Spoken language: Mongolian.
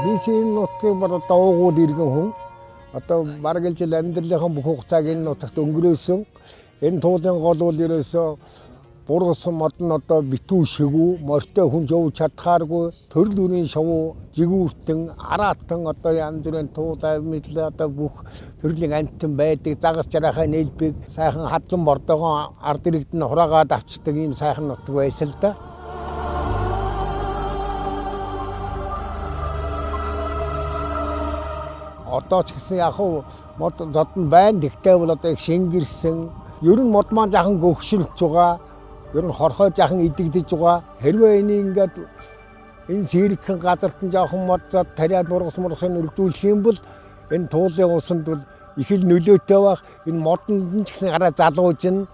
Би энэ нутгийн одоо уугууд иргэн хүн одоо бараг л жил амьдралынхаа бүх хугацааг энэ нутагт өнгөрөөсөн. Энэ туулын гол бол ерөөсөө бургасан модон одоо битүү шигүү, морьтой хүн жов чадхааргүй, төрөл бүрийн шувуу, жигүүртэн, араатан одоо янз бүрийн туулай мэдлэ одоо бүх төрлийн амьтан байдаг. Загас жарахаа нээлбэг сайхан хадлан бордогоо ард иргэд нь хураагаад авчдаг ийм сайхан нутаг байсан л да. Одоо ч гэсэн яг мод зодон байна. Тэгтээ бол одоо их шингэрсэн. Ер нь мод маань жаахан гөгшөлж байгаа. Ер нь хорхой жаахан идэгдэж байгаа. Хэрвээ энийг ингээд энэ сэрэгхэн газарт нь жаахан мод зод тариад мургасыг өргөдүүлэх юм бол энэ туулын усанд бол их л нөлөөтэй байх. Энэ модонд нь ч гэсэн гараа залуужна.